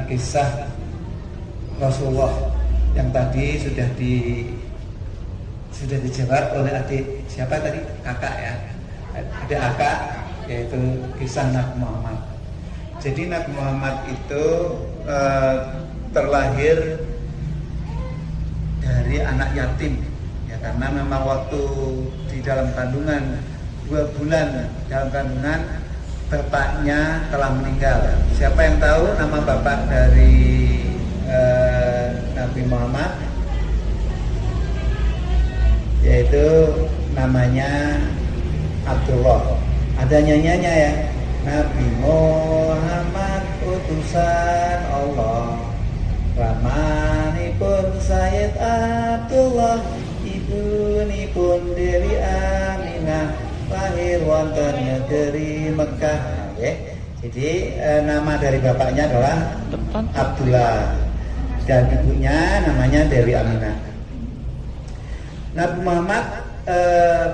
kisah Rasulullah yang tadi sudah dijawab oleh adik siapa tadi, kakak ya, adik kakak, yaitu kisah Nabi Muhammad. Jadi Nabi Muhammad itu terlahir dari anak yatim ya, karena memang waktu di dalam kandungan 2 bulan dalam kandungan bapaknya telah meninggal. Siapa yang tahu nama bapak dari Nabi Muhammad? Yaitu namanya Abdullah. Ada nyanyiannya ya, Nabi Muhammad utusan Allah, ramanipun Sayyid Abdullah, ibunipun Dewi Aminah, lahir wonten negeri Mekah. Jadi nama dari bapaknya adalah Abdullah dan ibunya namanya Dewi Aminah. Nabi Muhammad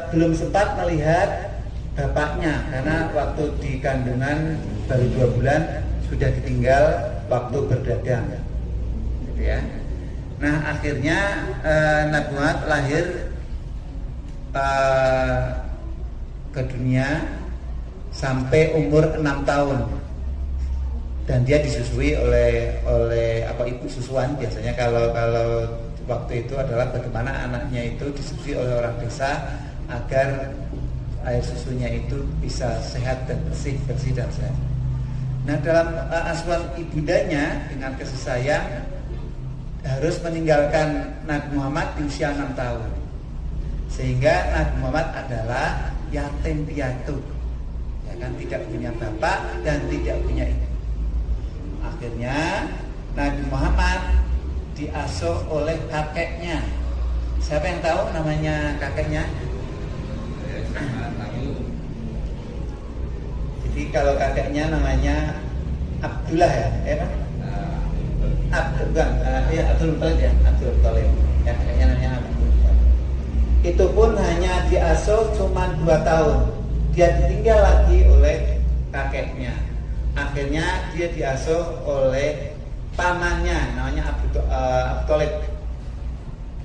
belum sempat melihat bapaknya karena waktu di kandungan baru 2 bulan sudah ditinggal waktu berdagang, gitu ya. Nah akhirnya Nabi Muhammad lahir ke dunia sampai umur 6 tahun dan dia disusui oleh ibu susuan. Biasanya kalau waktu itu adalah bagaimana anaknya itu disusui oleh orang desa agar air susunya itu bisa sehat dan bersih dan sehat. Nah dalam asuhan ibundanya dengan kasih sayang harus meninggalkan Nabi Muhammad di usia 6 tahun, sehingga Nabi Muhammad adalah yatim piatu, ya kan, tidak punya bapak dan tidak punya ibu. Akhirnya Nabi Muhammad diasuh oleh kakeknya. Siapa yang tahu namanya kakeknya? Jadi kalau kakeknya namanya Abdullah ya kan? Abdul Muthalib ya, Abdul Muthalib. Ya, kakeknya namanya Abdul Muthalib. Itu pun hanya diasuh cuma 2 tahun. Dia ditinggal lagi oleh kakeknya. Akhirnya dia diasuh oleh pamannya namanya Abu Thalib.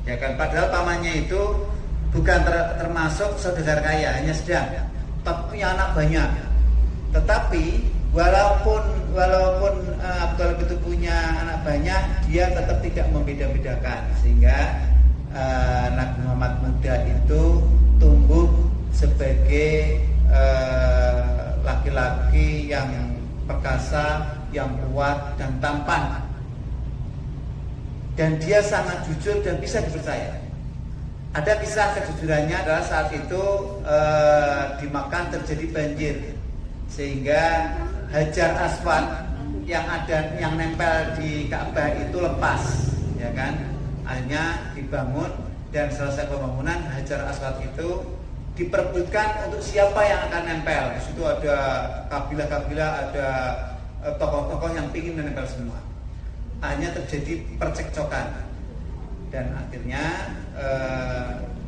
Ya kan, padahal pamannya itu bukan termasuk saudagar kaya, hanya sedang, tapi punya anak banyak. Tetapi walaupun Abu Thalib itu punya anak banyak, dia tetap tidak membeda-bedakan, sehingga Nabi Muhammad muda itu tumbuh sebagai laki-laki yang perkasa, yang kuat dan tampan, dan dia sangat jujur dan bisa dipercaya. Ada kisah kejujurannya adalah saat itu di Makkah terjadi banjir, sehingga Hajar Aswad yang nempel di Ka'bah itu lepas, ya kan? Akhirnya dibangun, dan selesai pembangunan Hajar Aswad itu diperebutkan untuk siapa yang akan nempel. Di situ ada kabilah-kabilah, ada tokoh-tokoh yang ingin menempel semua. Akhirnya terjadi percekcokan, dan akhirnya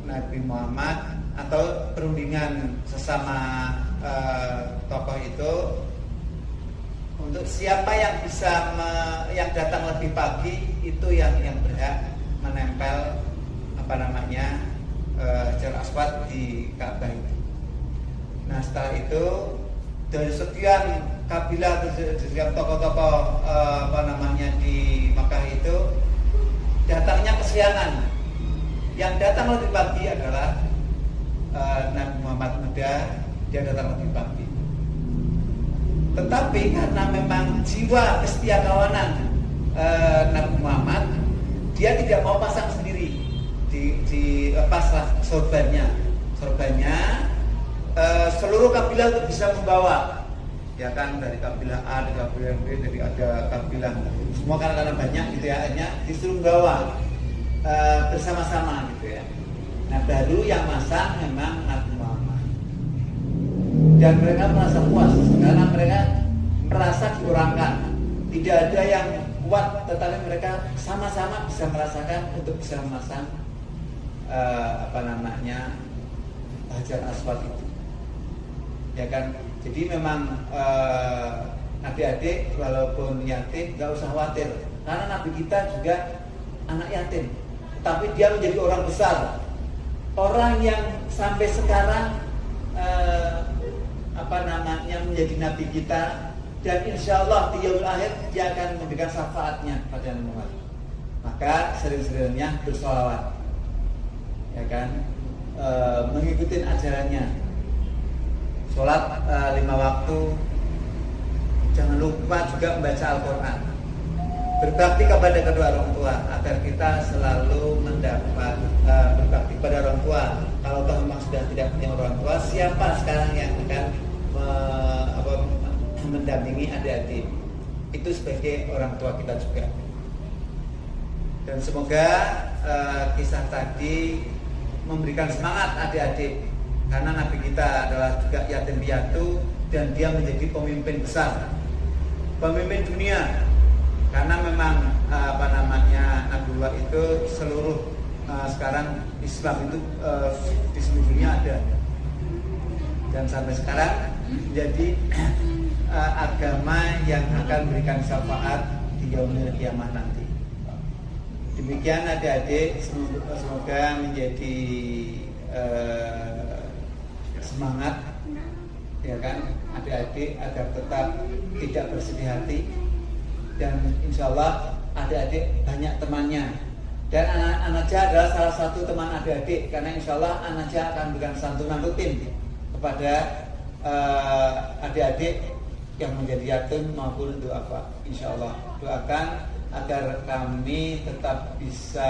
Nabi Muhammad atau perundingan sesama tokoh itu untuk siapa yang bisa yang datang lebih pagi itu yang berhak menempel Hajar Aswad di Ka'bah itu. Nah setelah itu dari sekian kabilah, dari sekian tokoh-tokoh di Makkah itu datangnya kesiangan. Yang datang lebih pagi adalah Nabi Muhammad muda, dia datang lebih pagi. Tetapi karena memang jiwa kesetiakawanan Nabi Muhammad, dia tidak mau pasang sendiri, dilepaslah sorbannya. Seluruh kabilah itu bisa membawa, ya kan, dari kabilah A, dari kabilah B, dari ada kabilah, semua karena banyak gitu ya, hanya disuruh membawa bersama-sama gitu ya. Nah baru yang masang memang Nabi Muhammad, dan mereka merasa puas karena mereka merasa diorangkan. Tidak ada yang kuat, tetapi mereka sama-sama bisa merasakan untuk bisa memasang Hajar Aswad itu, ya kan. Jadi memang adik-adik walaupun yatim nggak usah khawatir, karena Nabi kita juga anak yatim, tapi dia menjadi orang besar, orang yang sampai sekarang menjadi Nabi kita, dan insya Allah di yaumil akhir dia akan memberikan syafaatnya pada Muhammad. Maka sering-seringnya bersolawat, ya kan, mengikuti ajarannya, sholat 5 waktu, jangan lupa juga membaca Al-Quran, berbakti kepada kedua orang tua agar kita selalu mendapat berbakti kepada orang tua. Kalau toh memang sudah tidak punya orang tua, siapa sekarang yang akan mendampingi adik-adik? Itu sebagai orang tua kita juga. Dan semoga kisah tadi memberikan semangat adik-adik, karena Nabi kita adalah juga yatim piatu dan dia menjadi pemimpin besar, pemimpin dunia. Karena memang Nabiullah itu seluruh sekarang Islam itu di seluruh dunia ada, dan sampai sekarang menjadi agama yang akan memberikan syafaat di yaumil kiamah nanti. Demikian adik-adik, semoga menjadi semangat, ya kan, adik-adik agar tetap tidak bersedih hati, dan insya Allah adik-adik banyak temannya, dan Anaja adalah salah satu teman adik-adik, karena insya Allah Anaja akan memberikan santunan rutin kepada adik-adik yang menjadi yatim maupun duafa. Insya Allah doakan agar kami tetap bisa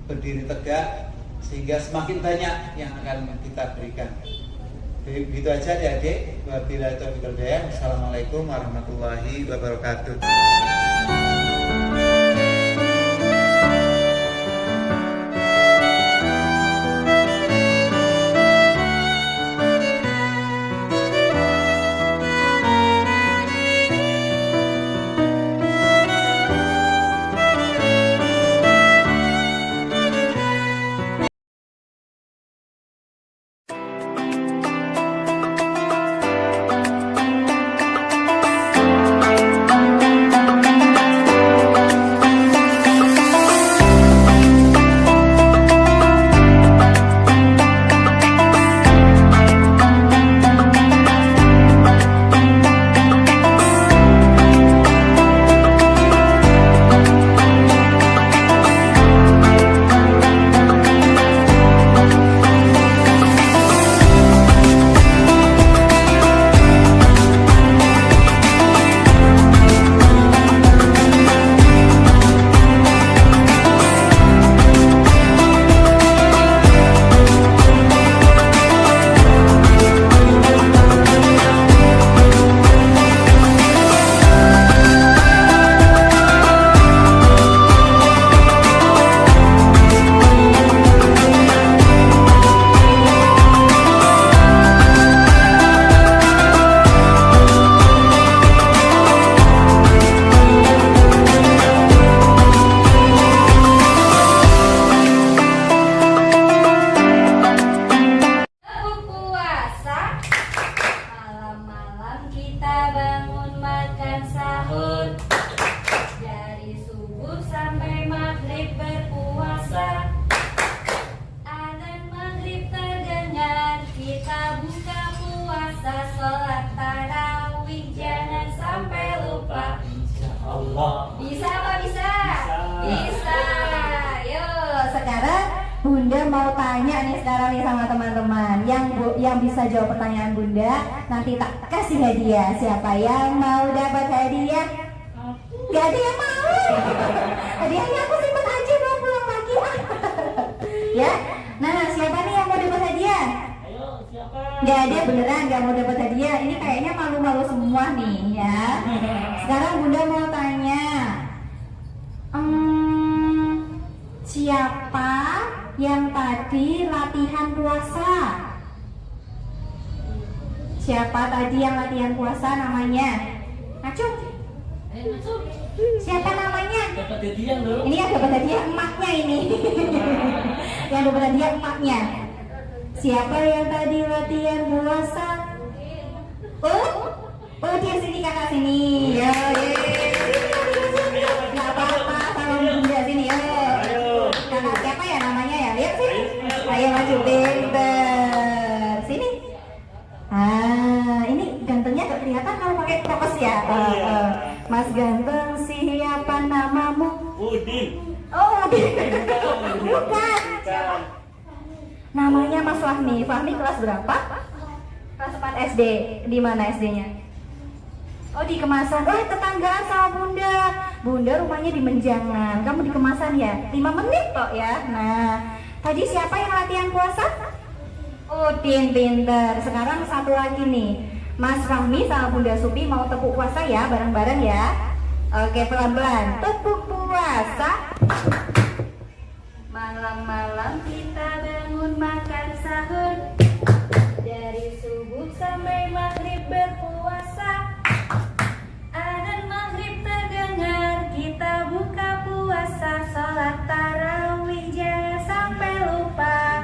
berdiri tegak, sehingga semakin banyak yang akan kita berikan. Begitu aja adik-adik. Wabillahi taufiq wal hidayah. Assalamualaikum warahmatullahi wabarakatuh. Bisa apa bisa? Bisa. Yuk, sekarang Bunda mau tanya nih sekarang nih sama teman-teman. Yang bisa jawab pertanyaan Bunda nanti tak kasih hadiah. Siapa yang mau dapat hadiah? Gak ada yang mau. Hadiahnya aku simpan aja, mau pulang lagi. Ya. Nah, siapa nih yang mau dapat hadiah? Ayo, siapa? Gak ada, beneran gak mau dapat hadiah. Ini kayaknya malu-malu semua nih ya. Sekarang Bunda mau tanya, siapa yang tadi latihan puasa? Siapa tadi yang latihan puasa namanya? Acung. Siapa namanya? Dapat hadiah loh. Ini yang dapat hadiah emaknya ini. Yang dapat hadiah emaknya. Siapa yang tadi latihan puasa? Udin sini kakak sini. Yo, nggak apa-apa sama bunda sini. Yo. Kakak siapa ya namanya ya? Lihat sini. Ayo maju pinter. Sini. Ini gantengnya gak kelihatan kalau pakai fokus ya. Mas ganteng siapa namamu? Udin. Oh, Udin. Bukan. Namanya Mas Fahmi. Fahmi kelas berapa? Kelas 4 SD. Di mana SD-nya? Oh, di Kemasan. Oh, tetanggaan sama Bunda. Bunda rumahnya di Menjangan. Kamu di Kemasan ya? 5 menit kok ya. Nah, tadi siapa yang latihan puasa? Udin pinter. Sekarang satu lagi nih. Mas Fahmi sama Bunda Supi mau tepuk puasa ya, bareng-bareng ya. Oke, pelan-pelan. Tepuk puasa. Malam-malam kita bangun makan sahur. Dari subuh sampai maghrib berpuasa. Adzan maghrib terdengar, kita buka puasa. Sholat tarawih jangan sampai lupa.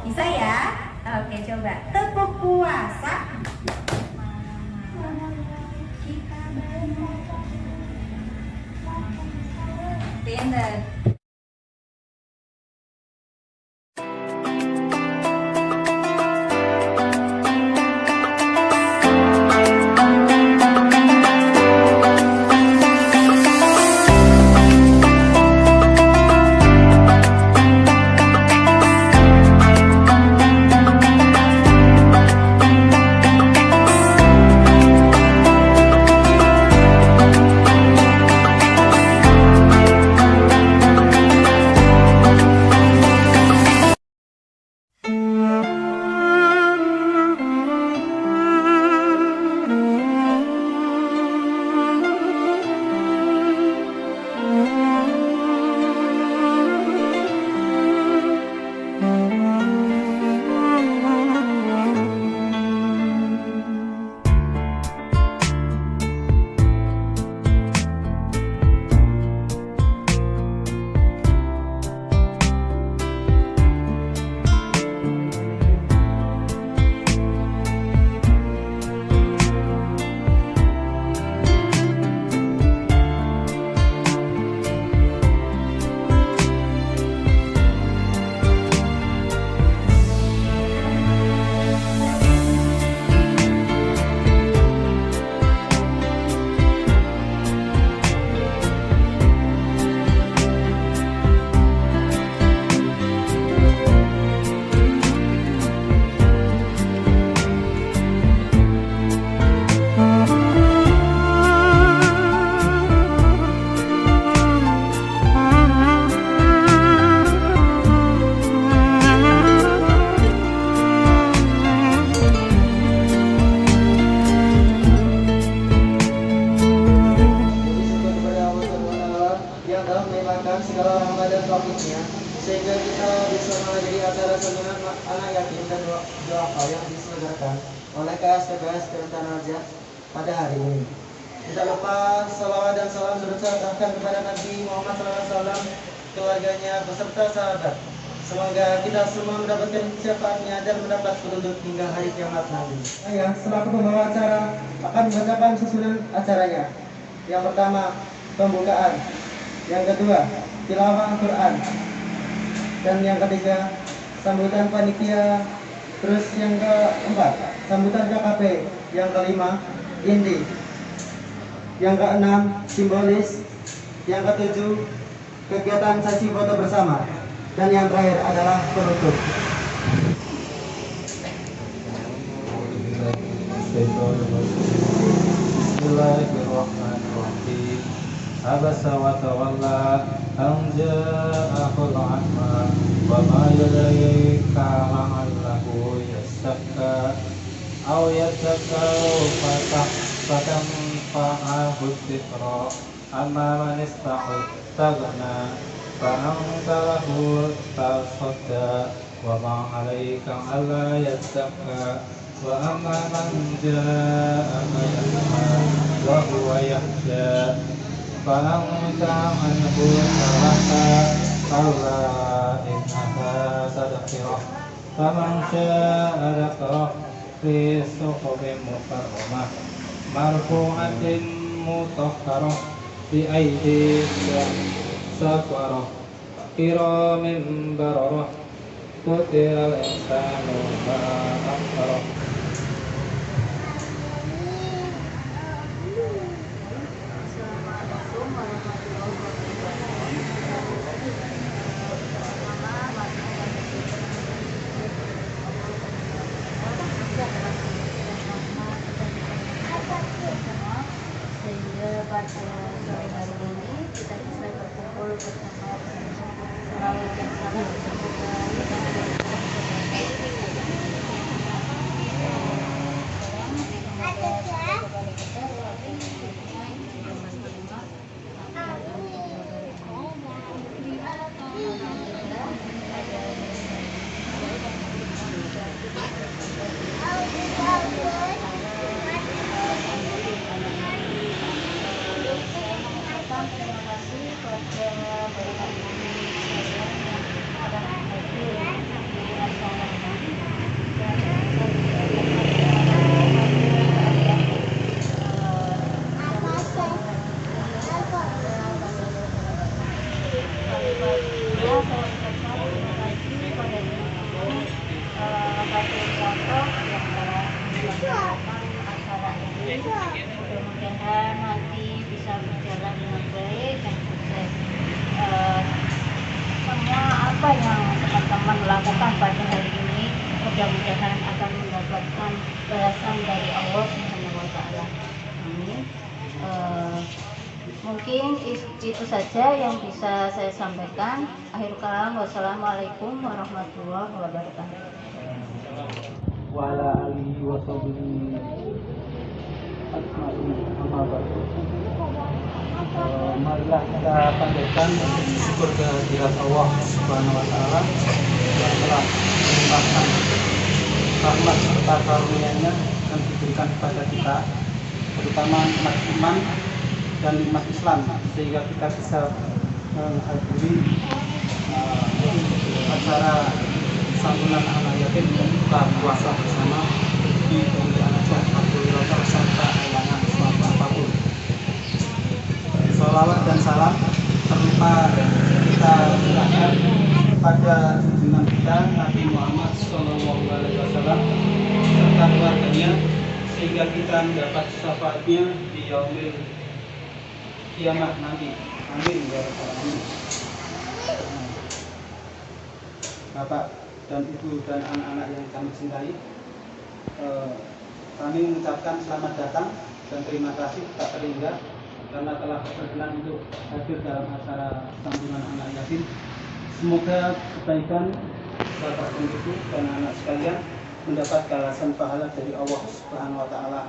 Bisa ya? Oke, coba tepuk puasa. Pinter. sehingga kita bisa menghadiri acara seminar anak yatim dan duafa yang diselenggarakan oleh KSTBS Kementerian Raja pada hari ini. Tidak lupa salawat dan salam terucapkan kepada Nabi Muhammad SAW, keluarganya beserta sahabat. Semoga kita semua mendapatkan syafaatnya dan mendapat petunjuk hingga hari kiamat nanti. Saya selaku pembawa acara akan membacakan susunan acaranya. Yang pertama, pembukaan. Yang kedua, tilawah Al-Quran. Dan yang ketiga, sambutan panitia. Terus yang keempat, sambutan KKP. Yang kelima, inti. Yang keenam, simbolis. Yang ketujuh, kegiatan sesi foto bersama. Dan yang terakhir adalah penutup. Bismillahirrahmanirrahim. Abasa wa tawalla an ja'ahul a'ma wa ma yudrika la'allahu yazakka aw yazakkaru fatanfa'ahu dzikra amma man istaghna فأنت له تصدى وما عليك ألا يزكى وأما من جاءك يسعى وهو يخشى فأنت عنه تلهى كلا إنها تذكرة فمن شاء ذكره في صحف مكرمة marfu'atin mutahharah bi aidi safarah kiramin bararah qutiral insanu ma akfarah. Sehingga pada sore hari ini kita bisa berkumpul bersama selalu bersama semoga mudah-mudahan nanti bisa berjalan dengan baik dan sukses. Semua apa yang teman-teman lakukan pada hari ini mudah-mudahan akan mendapatkan balasan dari Allah Subhanahu wa Ta'ala. Amin. Mungkin itu saja yang bisa saya sampaikan. Akhir kalam, wassalamualaikum warahmatullahi wabarakatuh. Wa ala alihi wa sahbihi ajma'in, amma ba'du. Marilah kita panjatkan syukur kehadirat Allah Subhanahu wa Ta'ala yang telah melimpahkan rahmat serta karunia-Nya yang diberikan kepada kita, terutama umat iman dan umat Islam, sehingga kita bisa menghadiri acara santunan anak yatim dan buka puasa bersama di Al-Ajah Abdul Razak serta Ayana suatu apapun. Sholawat dan salam terlupa kita serahkan kepada junjungan kita Nabi Muhammad SAW serta keluarganya, sehingga kita mendapat syafaatnya di yaumil kiamat nanti. Amin ya rabbal alamin. Bapak dan Ibu dan anak-anak yang kami cintai, kami mengucapkan selamat datang dan terima kasih tak terhingga karena telah berkenan untuk hadir dalam acara santunan anak yatim. Semoga kebaikan Bapak dan Ibu dan anak sekalian mendapat balasan pahala dari Allah Subhanahu wa Ta'ala.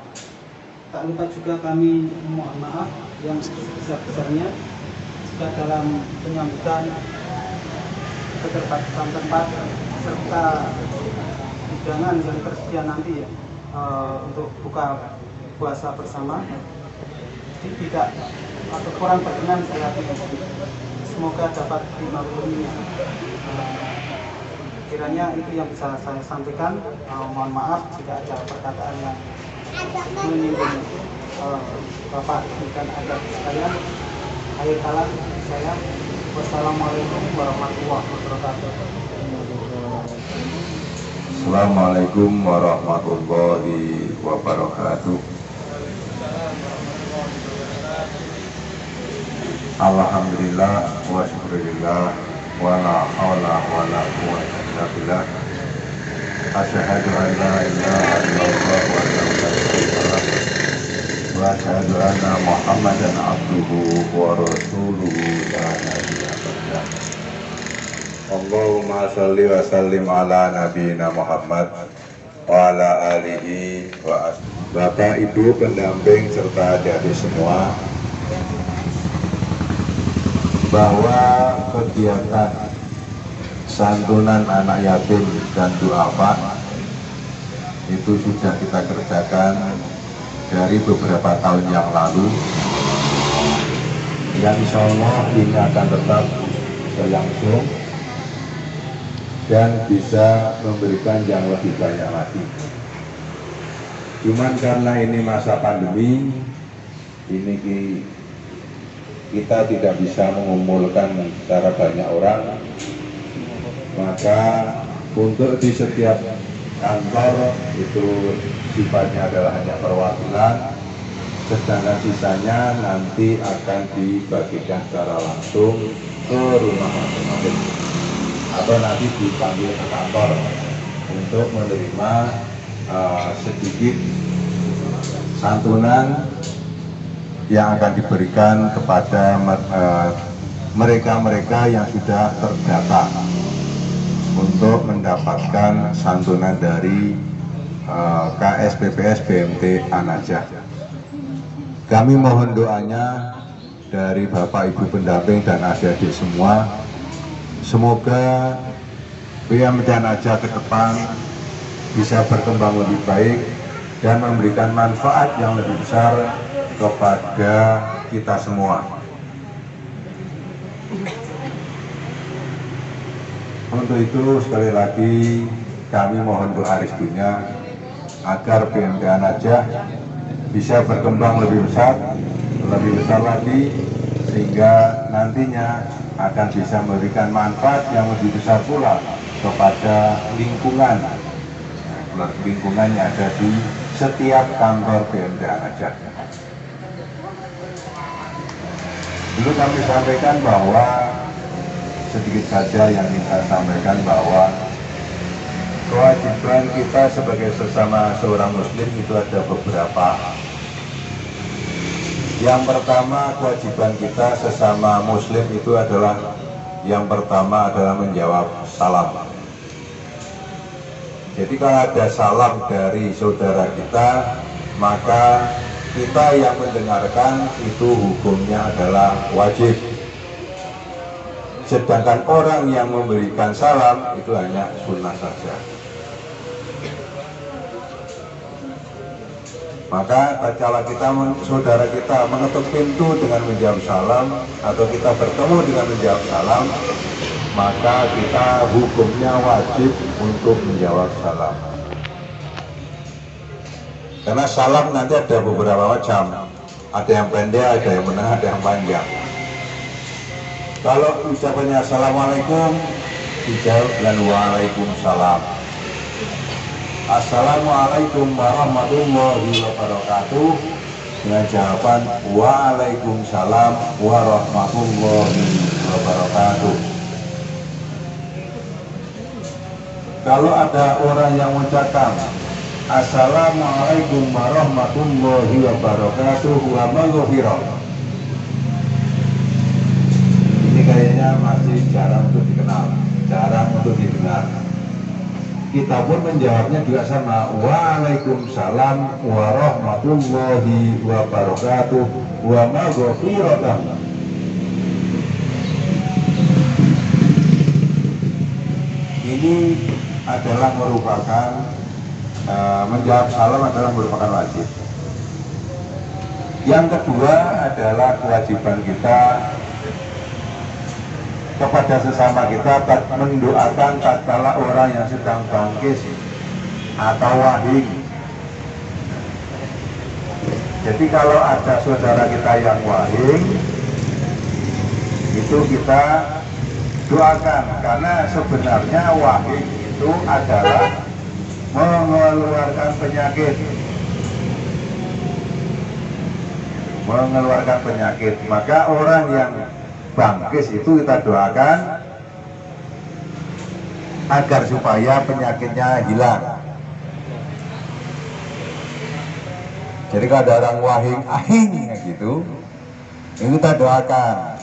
Tak lupa juga kami mohon maaf yang sebesar-besarnya jika dalam penyambutan ke tempat serta hidangan yang tersedia nanti untuk buka puasa bersama tidak atau kurang berkenan saya semoga dapat dimaklumi. Kiranya itu yang bisa saya sampaikan. Mohon maaf jika ada perkataan yang menyinggung Bapak dan adat sekalian. Akhir kalam saya, wassalamualaikum warahmatullahi wabarakatuh. Assalamualaikum warahmatullahi wabarakatuh. Alhamdulillah wa syukurillah wa la hawla wa la quwwata illa billah. Asyhadu an la ilaha illallah wa wa asyhadu anna Muhammadan abduhu wa rasuluhu la nabiyya ba'dah. Allahumma shalli wa sallim ala nabiyina Muhammad wa ala alihi wa Bapak, Ibu, pendamping serta adik-adik semua, bahwa kegiatan santunan anak yatim dan duafa itu sudah kita kerjakan dari beberapa tahun yang lalu, yang insya Allah ini akan tetap berlangsung dan bisa memberikan yang lebih banyak lagi. Cuman karena ini masa pandemi, ini kita tidak bisa mengumpulkan secara banyak orang, maka untuk di setiap kantor itu sifatnya adalah hanya perwakilan, sedangkan sisanya nanti akan dibagikan secara langsung ke rumah masing-masing atau nanti dipanggil ke kantor untuk menerima sedikit santunan yang akan diberikan kepada mereka-mereka yang sudah terdata untuk mendapatkan santunan dari KSPPS BMT An-Najah. Kami mohon doanya dari Bapak Ibu pendamping dan adik-adik semua, semoga BMT An-Najah ke depan bisa berkembang lebih baik dan memberikan manfaat yang lebih besar kepada kita semua. Untuk itu sekali lagi kami mohon doa restunya agar BMT An-Najah bisa berkembang lebih besar lagi, sehingga nantinya akan bisa memberikan manfaat yang lebih besar pula kepada lingkungan yang ada di setiap kantor BMT An-Najah. Dulu kami sampaikan bahwa sedikit saja yang ingin saya sampaikan bahwa kewajiban kita sebagai sesama seorang muslim itu ada beberapa. Yang pertama, kewajiban kita sesama muslim itu adalah yang pertama adalah menjawab salam. Jadi kalau ada salam dari saudara kita, maka kita yang mendengarkan itu hukumnya adalah wajib. Sedangkan orang yang memberikan salam itu hanya sunnah saja. Maka tatkala saudara kita mengetuk pintu dengan menjawab salam atau kita bertemu dengan menjawab salam, maka kita hukumnya wajib untuk menjawab salam. Karena salam nanti ada beberapa macam, ada yang pendek, ada yang menengah, ada yang panjang. Kalau ucapannya assalamualaikum, dijawab dengan waalaikumsalam. Assalamualaikum warahmatullahi wabarakatuh, dengan jawaban waalaikumsalam warahmatullahi wabarakatuh. Kalau ada orang yang mengucapkan assalamualaikum warahmatullahi wabarakatuh wa maghfirah, kayaknya masih jarang untuk dikenal, jarang untuk didengar. Kita pun menjawabnya juga sama, waalaikumsalam warahmatullahi wabarakatuh wa maghfirah. Ini adalah merupakan menjawab salam adalah merupakan wajib. Yang kedua adalah kewajiban kita kepada sesama kita mendoakan tatkala orang yang sedang bangkit atau wahing. Jadi kalau ada saudara kita yang wahing, itu kita doakan, karena sebenarnya wahing itu adalah mengeluarkan penyakit. Maka orang yang bangkis itu kita doakan agar supaya penyakitnya hilang. Jadi kalau ada orang wahing ahing gitu, itu kita doakan.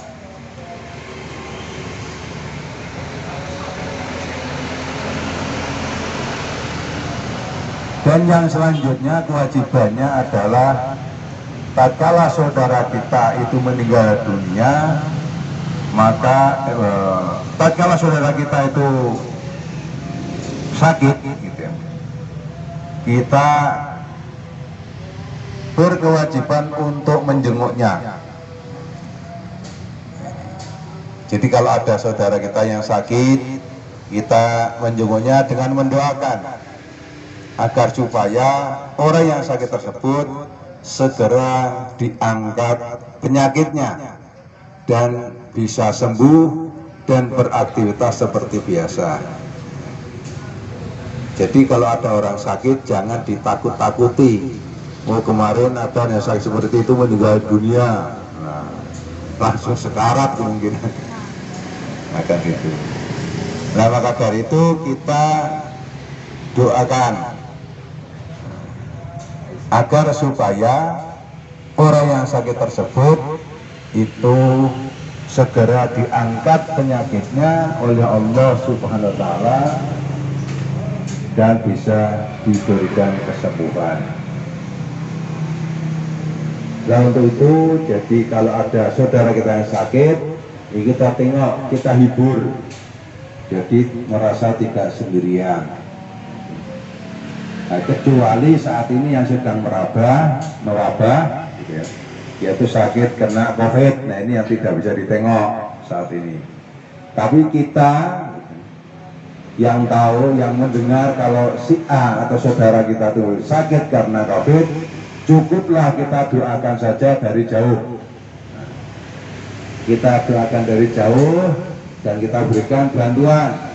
Dan yang selanjutnya kewajibannya adalah tatkala saudara kita itu meninggal dunia, maka tatkala saudara kita itu sakit gitu ya, kita berkewajiban untuk menjenguknya. Jadi kalau ada saudara kita yang sakit, kita menjenguknya dengan mendoakan agar supaya orang yang sakit tersebut segera diangkat penyakitnya dan bisa sembuh dan beraktivitas seperti biasa. Jadi kalau ada orang sakit jangan ditakut-takuti. Oh kemarin ada yang sakit seperti itu meninggal dunia, nah, langsung sekarat kemungkinan. Maka gitu. Nah maka dari itu kita doakan agar supaya orang yang sakit tersebut itu segera diangkat penyakitnya oleh Allah Subhanahu wa Ta'ala dan bisa diberikan kesembuhan. Nah untuk itu, jadi kalau ada saudara kita yang sakit, kita tengok, kita hibur, jadi merasa tidak sendirian. Nah, kecuali saat ini yang sedang mewabah, gitu ya, yaitu sakit kena COVID. Nah ini yang tidak bisa ditengok saat ini. Tapi kita yang tahu, yang mendengar kalau si A atau saudara kita itu sakit karena COVID, cukuplah kita doakan saja dari jauh. Kita doakan dari jauh dan kita berikan bantuan.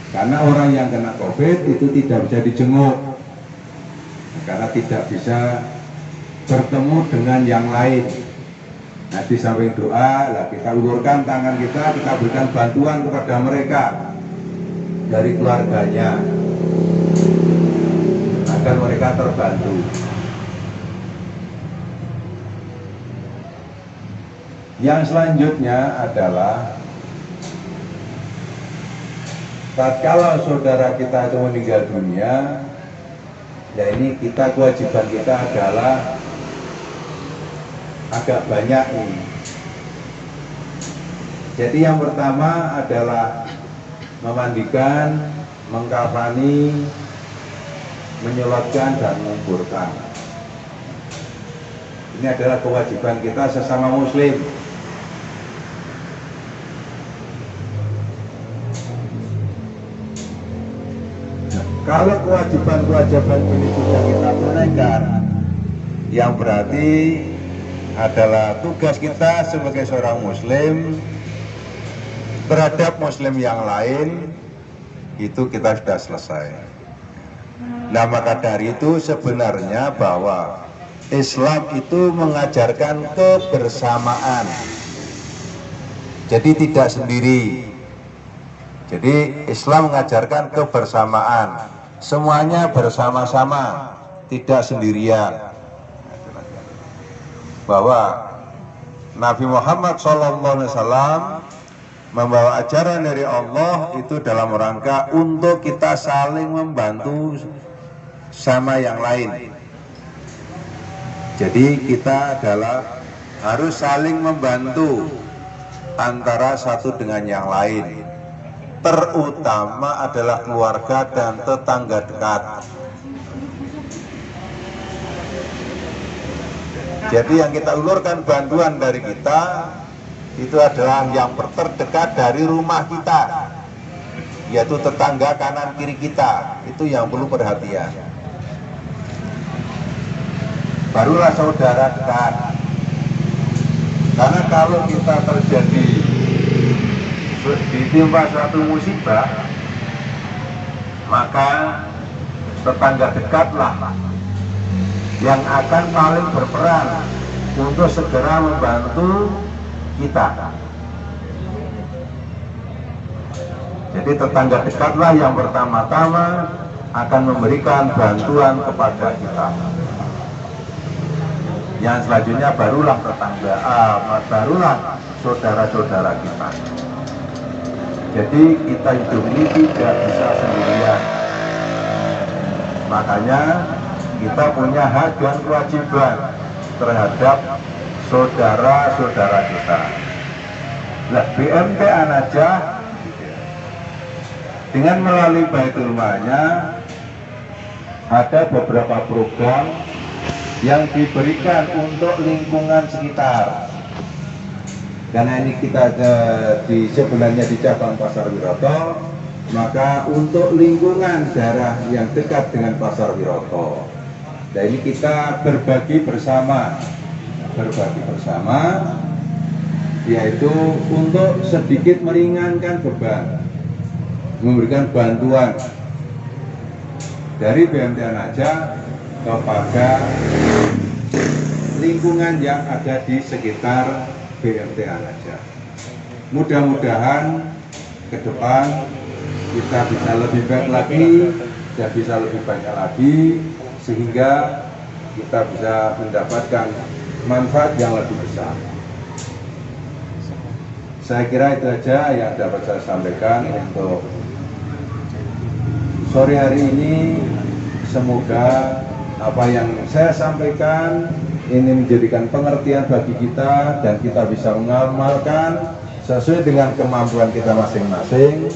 Karena orang yang kena COVID itu tidak bisa dijenguk, karena tidak bisa bertemu dengan yang lain. Nah di samping doa, lah kita ulurkan tangan kita berikan bantuan kepada mereka dari keluarganya agar mereka terbantu. Yang selanjutnya adalah tatkala saudara kita itu meninggal dunia, ya ini kewajiban kita adalah agak banyak ini. Jadi yang pertama adalah memandikan, mengkafani, menyolatkan dan menguburkan. Ini adalah kewajiban kita sesama muslim. Kalau kewajiban-kewajiban ini sudah kita tunaikan, yang berarti adalah tugas kita sebagai seorang muslim terhadap muslim yang lain, itu kita sudah selesai. Nah maka dari itu sebenarnya bahwa Islam itu mengajarkan kebersamaan, jadi tidak sendiri. Jadi Islam mengajarkan kebersamaan, semuanya bersama-sama, tidak sendirian. Bahwa Nabi Muhammad SAW membawa ajaran dari Allah itu dalam rangka untuk kita saling membantu sama yang lain. Jadi kita adalah harus saling membantu antara satu dengan yang lain, terutama adalah keluarga dan tetangga dekat. Jadi yang kita ulurkan bantuan dari kita itu adalah yang terdekat dari rumah kita, yaitu tetangga kanan kiri kita. Itu yang perlu perhatian. Barulah saudara dekat. Karena kalau kita terjadi ditimpa suatu musibah, maka tetangga dekatlah yang akan paling berperan untuk segera membantu kita. Jadi tetangga dekatlah yang pertama-tama akan memberikan bantuan kepada kita. Yang selanjutnya barulah tetangga, barulah saudara-saudara kita. Jadi kita hidup ini tidak bisa sendirian. Makanya kita punya hak dan kewajiban terhadap saudara-saudara kita. Nah, BMT An-Najah dengan melalui Baitul Malnya ada beberapa program yang diberikan untuk lingkungan sekitar. Karena ini kita di sebelahnya di cabang Pasar Wiroto, Maka untuk lingkungan daerah yang dekat dengan Pasar Wiroto, nah ini kita berbagi bersama, yaitu untuk sedikit meringankan beban, memberikan bantuan dari BMT Anajah kepada lingkungan yang ada di sekitar BMT Anajah. Mudah-mudahan ke depan kita bisa lebih baik lagi dan bisa lebih banyak lagi, sehingga kita bisa mendapatkan manfaat yang lebih besar. Saya kira itu saja yang dapat saya sampaikan untuk sore hari ini. Semoga apa yang saya sampaikan ini menjadikan pengertian bagi kita dan kita bisa mengamalkan sesuai dengan kemampuan kita masing-masing,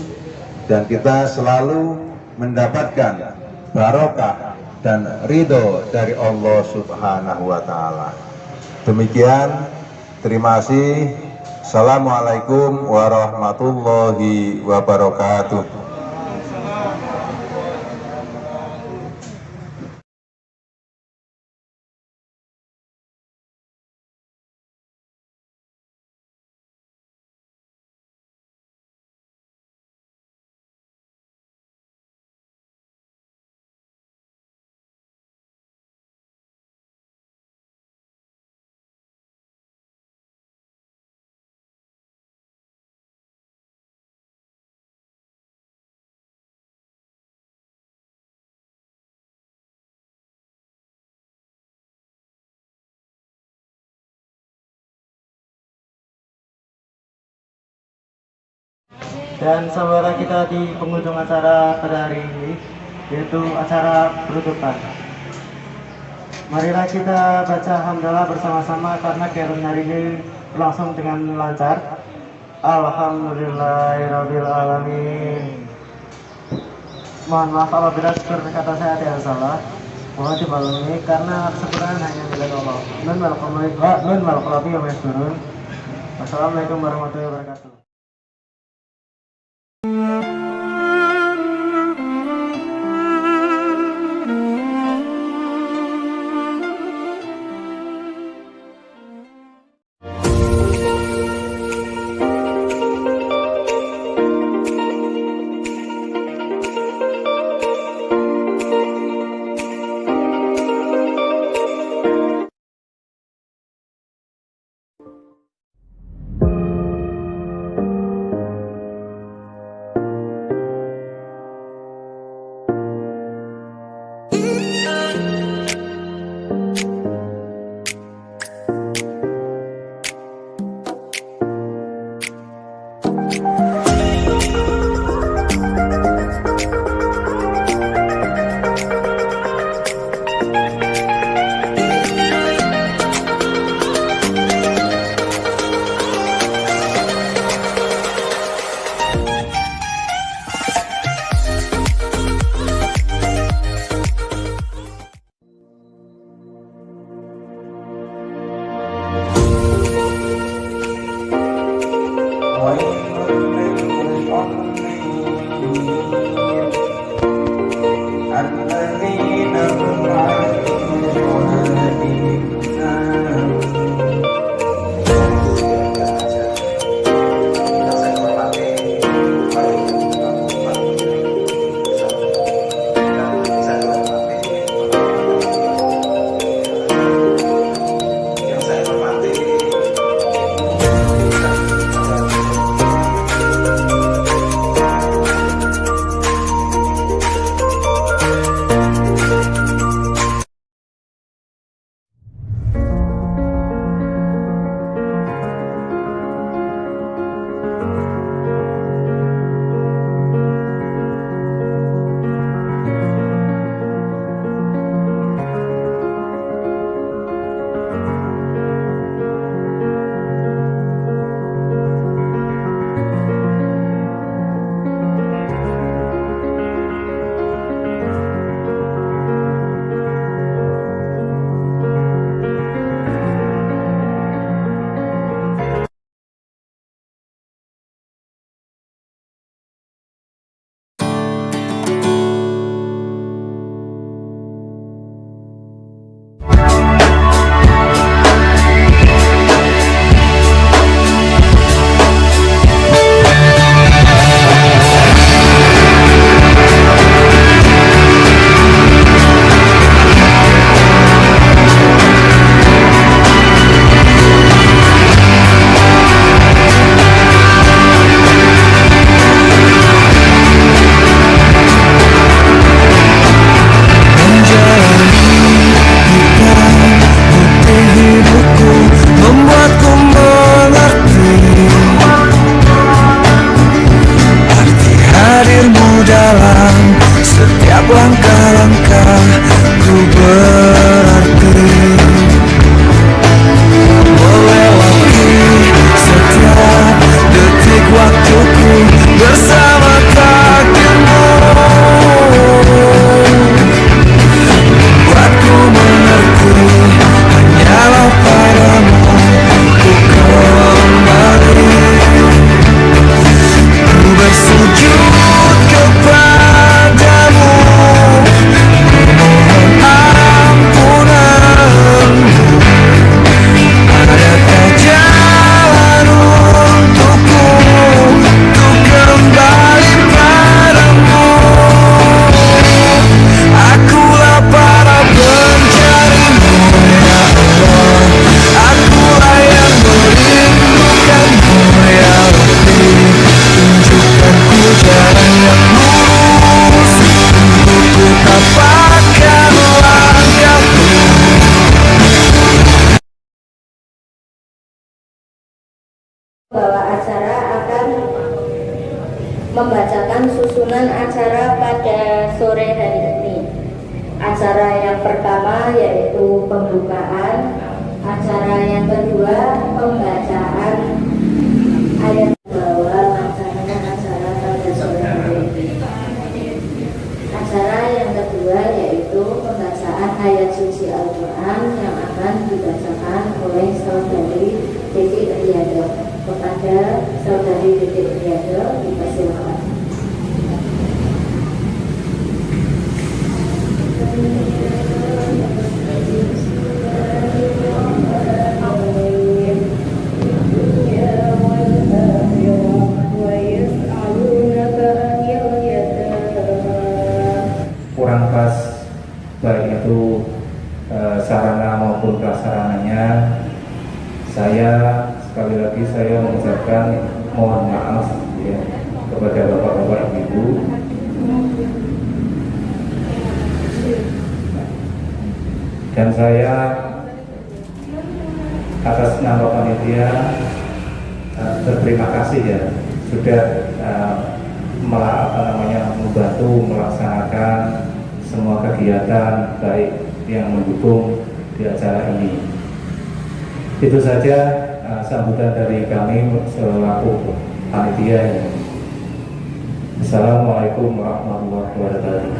dan kita selalu mendapatkan barokah dan ridho dari Allah Subhanahu wa Ta'ala. Demikian, terima kasih. Assalamualaikum warahmatullahi wabarakatuh. Dan saudara kita di penghujung acara pada hari ini, yaitu acara penutupan. Marilah kita baca hamdalah bersama-sama karena kegiatan hari ini berlangsung dengan lancar. Alhamdulillahirabbil alamin. Mohon maaf apabila seperti kata saya ada yang salah. Mohon dimaklumi karena kesempurnaan hanya milik Allah. Nun wal qalbi wa masturun. Wassalamualaikum warahmatullahi wabarakatuh. membacakan susunan acara pada sore hari ini. Acara yang pertama yaitu pembukaan, acara yang kedua pembacaan ayat bahwa melaksanakan acara pada sore hari ini. Acara yang kedua yaitu pembacaan ayat suci Al-Quran yang akan dibacakan oleh saudari Titik Riyadho. Kepada saudari Titik Riyadho dipersilakan. Kurang pas baik itu sarana maupun prasarananya, saya sekali lagi saya mengucapkan mohon maaf ya kepada bapak-bapak ibu. Dan saya atas nama panitia berterima kasih ya sudah membantu melaksanakan semua kegiatan baik yang mendukung di acara ini. Itu saja sambutan dari kami selaku panitia. Assalamualaikum warahmatullahi wabarakatuh.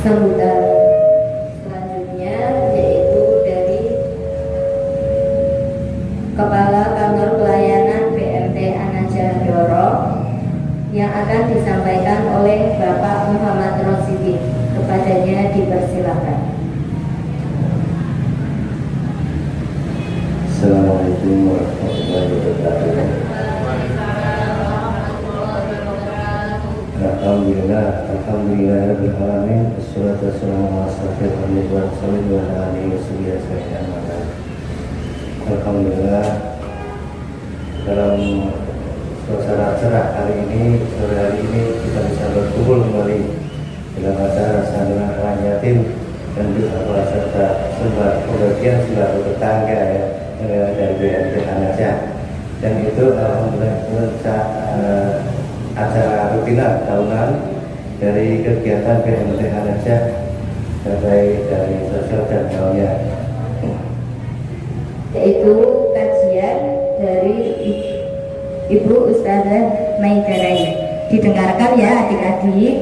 Sambutan selanjutnya yaitu dari Kepala Kantor Pelayanan BMT An-Najah Doro yang akan disampaikan oleh Bapak Muhammad Rosyidi. Kepadanya dipersilakan. Assalamualaikum warahmatullahi wabarakatuh. Alhamdulillah alamin. Wassalatu wassalamu ala asyrofil anbiya'i wa ala alihi wasallam. Alhamdulillah, dalam suasana cerah hari ini, sore hari ini kita bisa berkumpul kembali dalam acara santunan anak yatim dan juga serta sebuah pembagian sembako tetangga ya dari BMT An-Najah. Dan itu alhamdulillah acara rutinan tahunan dari kegiatan BMT An-Najah baik dari sosial dan kaumnya, yaitu kajian dari Ibu Ustazah Maidarai. Didengarkan ya adik-adik.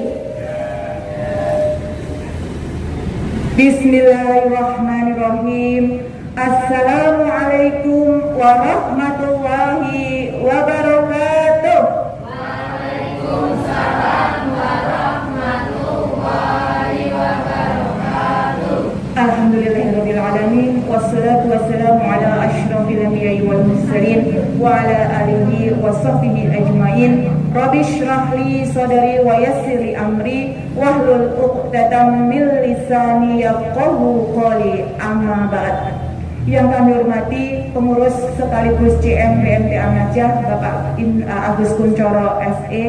Bismillahirrahmanirrahim. Assalamualaikum warahmatullahi wabarakatuh. Waalaikumsalam warahmatullahi wabarakatuh. Alhamdulillahirabbil alamin wassalatu wassalamu ala asyrofil anbiya'i wal mursalin wa ala alihi wa sahbihi ajmain. Rabbi shrah li sadri wa yassir li amri wahlul 'uqdatam min lisani yafqahu qawli. Amma ba'd. Yang kami hormati pengurus sekaligus CM BMT An-Najah Bapak Agus Kuncoro SE,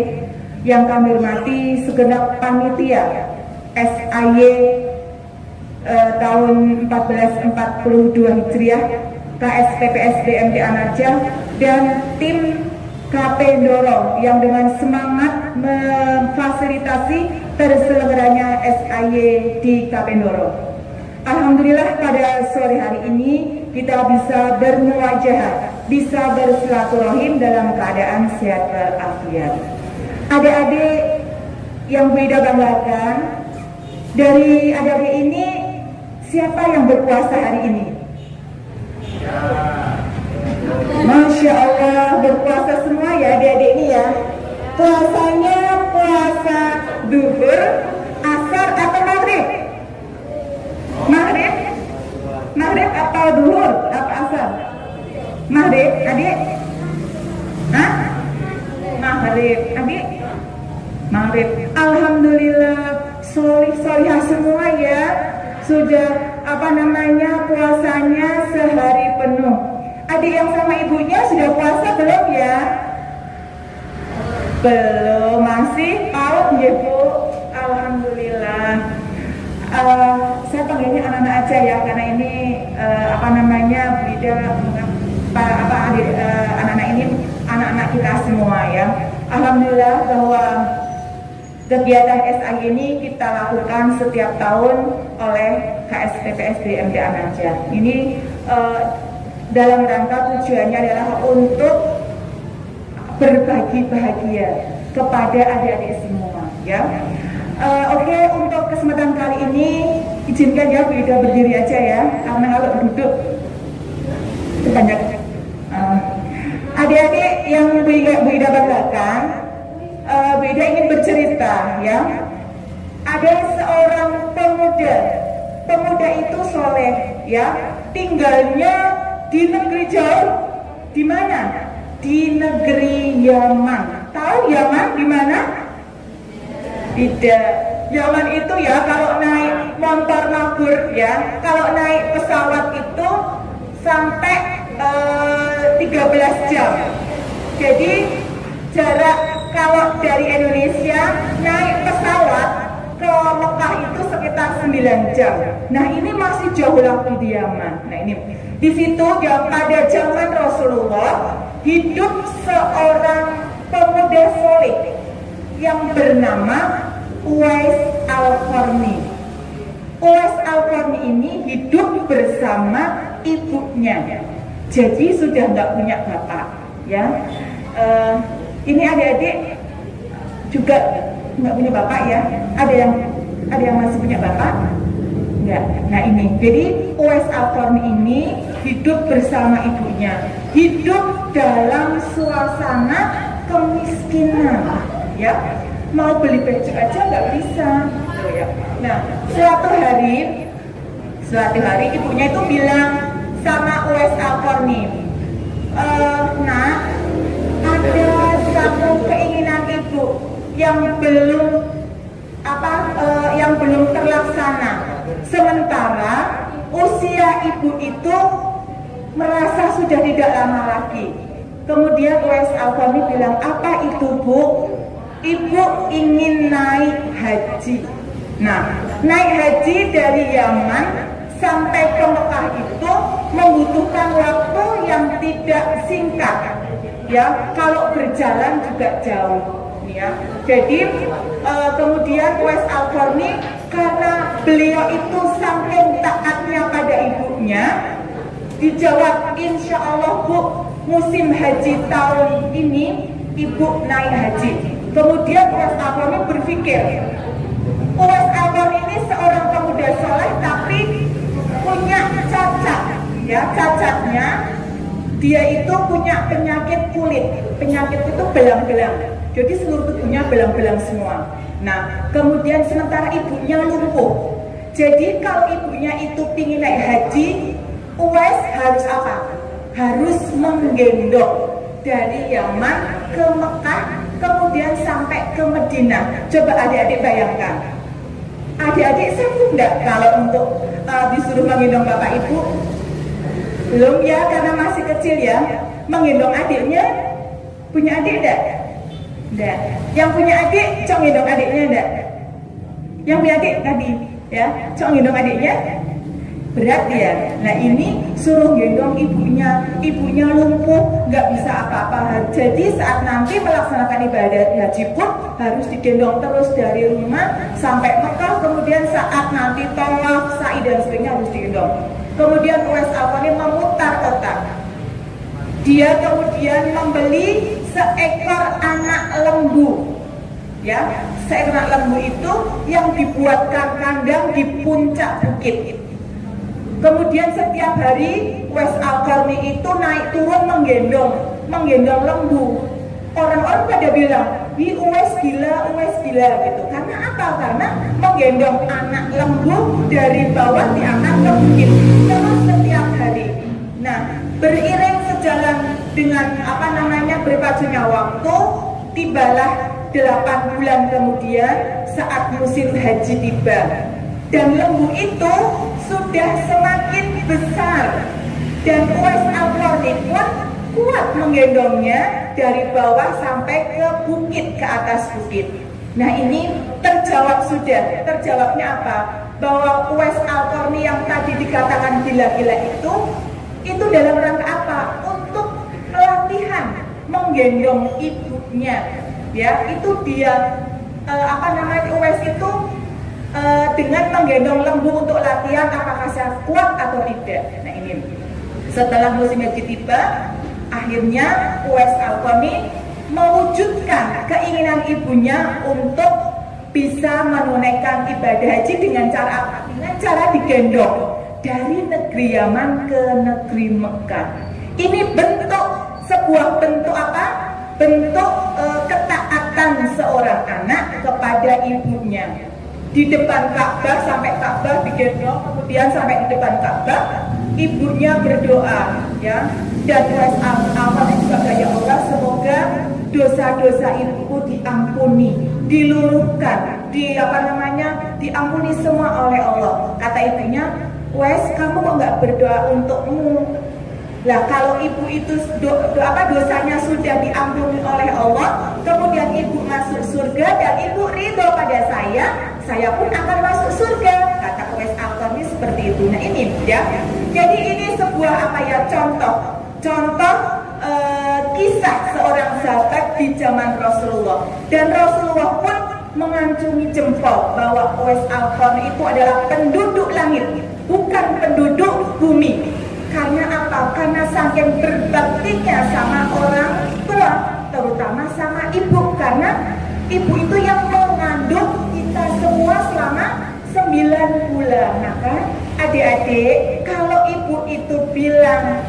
yang kami hormati segenap panitia SAY tahun 1442 Hijriah KSPPS BMT An-Najah dan tim KP Ndoro yang dengan semangat memfasilitasi terselenggaranya SAY di KP Ndoro. Alhamdulillah pada sore hari ini kita bisa bermuwajahah, bisa bersilaturahim dalam keadaan sehat walafiat. Adik-adik yang beda banggakan, dari adik-adik ini siapa yang berpuasa hari ini? Masya Allah, berpuasa semua ya adik-adik ini ya. Puasanya puasa duhur, asar atau maghrib? Maghrib? Maghrib atau duhur? Apa asar? Maghrib, adik? Hah? Maghrib, adik? Maghrib. Alhamdulillah, solih-solihah semua ya. Sudah puasanya sehari penuh. Adik yang sama ibunya sudah puasa belum ya? Belum, masih paut ya Bu. Alhamdulillah. Saya panggilnya anak-anak aja ya, karena ini beda anak-anak ini anak-anak kita semua ya. Alhamdulillah bahwa kegiatan SAG ini kita lakukan setiap tahun oleh KSTPSD MTA Najah. Ini dalam rangka tujuannya adalah untuk berbagi bahagia kepada adik-adik semua ya. Oke, untuk kesempatan kali ini izinkan ya Bu Ida berdiri aja ya, karena kalau duduk itu banyak adik-adik yang Bu Ida banggakan. Bu Ida ingin bercerita ya. Ada seorang pemuda itu soleh ya, tinggalnya di negeri jauh. Di mana? Di negeri Yaman. Tahu Yaman di mana? Tidak. Yaman itu ya kalau naik motor mabur ya, kalau naik pesawat itu sampai 13 jam. Jadi jarak kalau dari Indonesia naik pesawat ke Mekah itu sekitar 9 jam. Nah ini masih jauh lagi di Yaman. Nah ini di situ ya, pada zaman Rasulullah hidup seorang pemuda soleh yang bernama Uwais Al-Qarni. Uwais Al-Qarni ini hidup bersama ibunya. Jadi sudah nggak punya bapak ya. Ini adik-adik juga nggak punya bapak ya. Ada yang masih punya bapak? Enggak. Nah ini, jadi Uwais Al-Qarni ini hidup bersama ibunya, hidup dalam suasana kemiskinan, ya. Mau beli baju aja nggak bisa, gitu ya. Nah, suatu hari ibunya itu bilang sama Uwais Al-Qarni, nak, ada satu keinginan ibu yang belum terlaksana. Sementara usia ibu itu merasa sudah tidak lama lagi. Kemudian Uwais Al-Qarni bilang, apa itu Bu? Ibu ingin naik haji. Nah, naik haji dari Yaman sampai ke Mekah itu membutuhkan waktu yang tidak singkat. Ya, kalau berjalan juga jauh. Ya, jadi kemudian Uwais Al-Qarni karena beliau itu saking taatnya pada ibunya, dijawab, insya Allah Bu, musim haji tahun ini ibu naik haji. Kemudian Uwais Al-Qarni berpikir, Uwais Al-Qarni ini seorang pemuda soleh tapi punya cacat. Ya, cacatnya dia itu punya penyakit kulit. Penyakit itu belang-belang. Jadi seluruh tubuhnya belang-belang semua. Nah, kemudian sementara ibunya lumpuh. Jadi kalau ibunya itu ingin naik haji, Uwais harus apa? Harus menggendong dari Yaman ke Mekah, kemudian sampai ke Madinah. Coba adik-adik bayangkan. Adik-adik sanggup enggak kalau untuk disuruh menggendong bapak ibu? Belum ya, karena masih kecil ya. Menggendong adiknya, punya adik enggak? Enggak. Yang punya adik, cong gendong adiknya enggak? Yang punya adik tadi, ya, cong gendong adiknya berat ya. Nah ini suruh gendong ibunya lumpuh, nggak bisa apa-apa. Jadi saat nanti melaksanakan ibadah haji pun harus digendong terus dari rumah sampai Mekah. Kemudian saat nanti tawaf, sa'i dan sebagainya harus digendong. Kemudian Uwais Al-Qarni memutar otak. Dia kemudian membeli seekor anak lembu. Ya, seekor anak lembu itu yang dibuatkan kandang di puncak bukit. Kemudian setiap hari Uwais Al-Qarni itu naik turun menggendong lembu. Orang-orang pada bilang, Uwais gila gitu. Karena apa? Karena menggendong anak lembu dari bawah diangkat ke bukit terus setiap hari. Nah, beriring sejalan dengan berpacunya waktu, tibalah 8 bulan kemudian saat musim haji tiba. Dan lembu itu sudah semakin besar dan Uwais Al-Qarni pun kuat menggendongnya dari bawah sampai ke bukit, ke atas bukit. Nah ini terjawabnya apa? Bahwa Uwais Al-Qarni yang tadi dikatakan gila-gila itu dalam rangka apa? Untuk menggendong ibunya, ya itu dia Uwais itu dengan menggendong lembu untuk latihan apakah saya kuat atau tidak. Nah ini setelah musim haji tiba, akhirnya Uwais Al-Qarni mewujudkan keinginan ibunya untuk bisa menunaikan ibadah haji dengan cara apa? Dengan cara digendong dari negeri Yaman ke negeri Mekah. Ini sebuah bentuk apa? Bentuk ketaatan seorang anak kepada ibunya. Di depan Ka'bah, sampai Ka'bah digendong, kemudian sampai di depan Ka'bah, ibunya berdoa, ya. Dan Uwais Al-Qarni juga ya Allah, semoga dosa-dosa ibuku diampuni, diluluhkan, diampuni semua oleh Allah. Kata ibunya, Uwais, kamu kok nggak berdoa untukmu? Lah kalau ibu itu dosanya sudah diampuni oleh Allah, kemudian ibu masuk surga dan ibu ridho pada saya pun akan masuk surga. Kata Uwais Al-Qarni seperti itu. Nah ini ya. Jadi ini sebuah contoh kisah seorang sahabat di zaman Rasulullah. Dan Rasulullah pun mengacungi jempol bahwa Uwais Al-Qarni itu adalah penduduk langit, bukan penduduk bumi. Karena apa? Karena saking berbaktinya sama orang tua, terutama sama ibu. Karena ibu itu yang mengandung kita semua selama 9 bulan. Maka adik-adik, kalau ibu itu bilang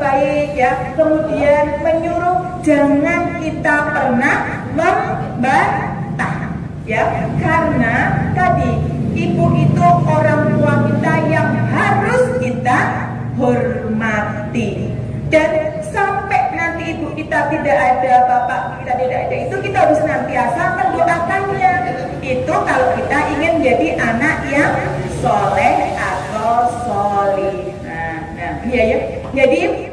baik ya, kemudian menyuruh, jangan kita pernah membantah ya, karena tadi ibu itu orang tua kita yang harus kita hormati. Dan sampai nanti ibu kita tidak ada, bapak kita tidak ada, itu kita harus senantiasa mendoakannya. Itu kalau kita ingin menjadi anak yang soleh atau solih. Nah, ya. Jadi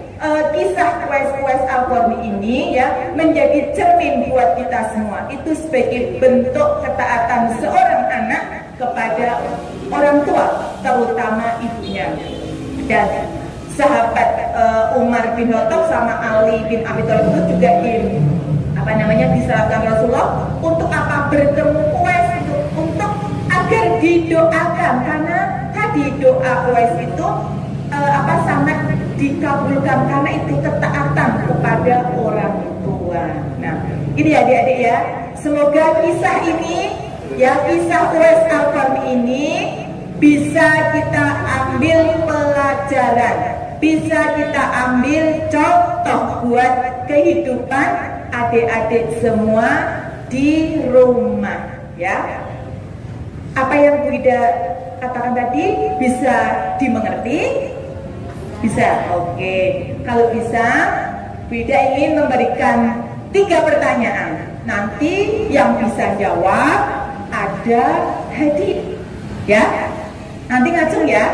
kisah Uwais Al-Qarni ini ya menjadi cermin buat kita semua. Itu sebagai bentuk ketaatan seorang anak kepada orang tua, terutama ibunya. Dan sahabat Umar bin Khattab sama Ali bin Abi Thalib itu juga disalahkan Rasulullah untuk apa? Bertemu Uwais itu untuk agar didoakan, karena tadi doa Uwais itu sangat dikabulkan karena itu ketaatan kepada orang tua. Nah, ini adik-adik ya, semoga kisah ini ya, kisah Uwais Al-Qarni ini bisa kita ambil pelajaran, bisa kita ambil contoh buat kehidupan adik-adik semua di rumah ya. Apa yang Bu Ida katakan tadi bisa dimengerti? Bisa, oke. Kalau bisa, Bu Ida ingin memberikan 3 pertanyaan. Nanti yang bisa jawab ada hadiah ya. Nanti ngacung ya.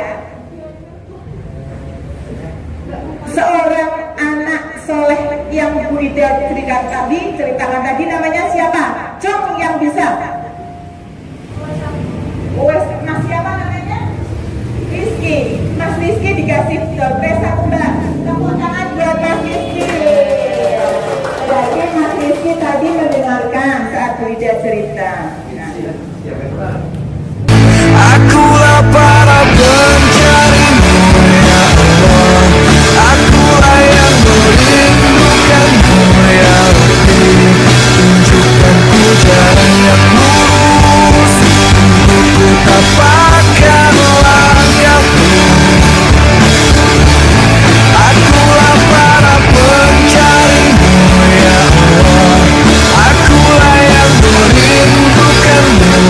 Seorang anak soleh yang Bu Ida ceritakan tadi namanya siapa? Cung yang bisa. Mas siapa namanya? Rizky. Mas Rizky dikasih dompet 1 mbak. Tepuk tangan buat Mas Rizky. Jadi Mas Rizky tadi mendengarkan saat Bu Ida cerita. Akulah para pencarimu ya Allah, akulah yang merindukanmu ya Rabbi. Tunjukkanku jalan yang lurus untuk ku tapakkan langkahku. Akulah para pencarimu ya Allah, akulah yang merindukanmu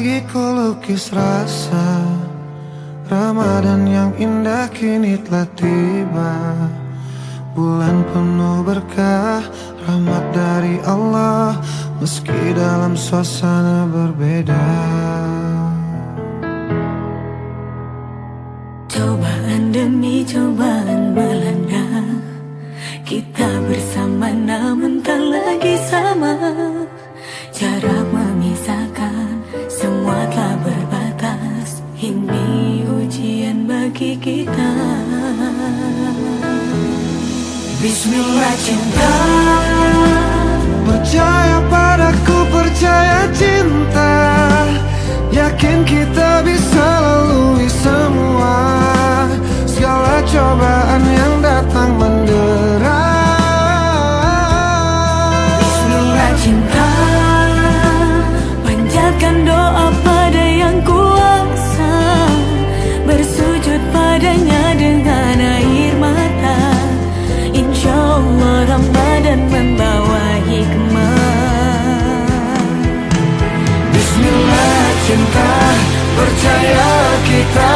lagi ku lukis rasa Ramadan yang indah kini telah tiba. Bulan penuh berkah, rahmat dari Allah, meski dalam suasana berbeda. Cobaan demi cobaan melanda, kita bersama namun tak lagi sama. Jarak memisahkan, semua telah berbatas. Ini ujian bagi kita. Bismillah cinta, percaya padaku, percaya cinta, yakin kita bisa lalui semua segala cobaan yang datang mendera. Bismillah cinta, panjatkan doa pada yang kuasa, bersujud padanya dengan air mata. Insya Allah Ramadan membawa hikmah. Bismillah cinta, percaya kita.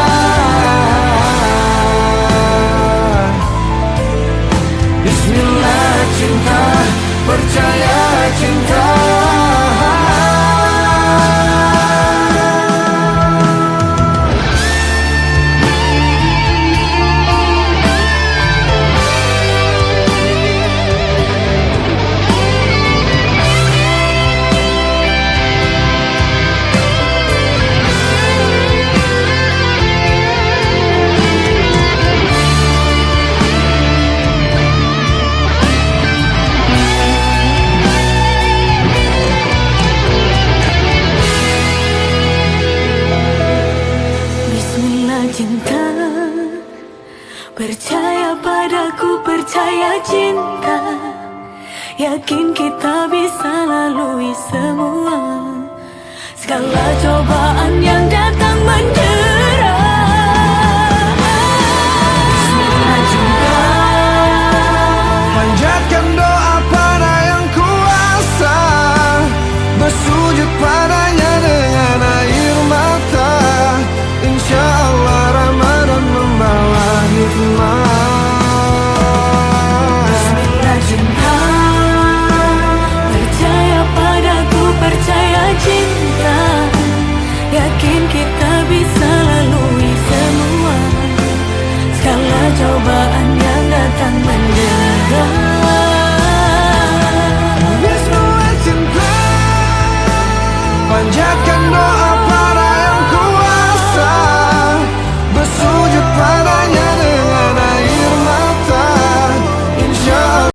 Bismillah cinta, percaya cinta. Cinta, percaya padaku, percaya cinta, yakin kita bisa lalui semua segala cobaan yang datang mendera. Bismillah cinta, panjatkan doa pada yang kuasa, bersujud padanya dengan air mata. Insya Allah Ramadan membawa hikmah. Bismillah cinta, percaya padaku, percaya cinta, yakin kita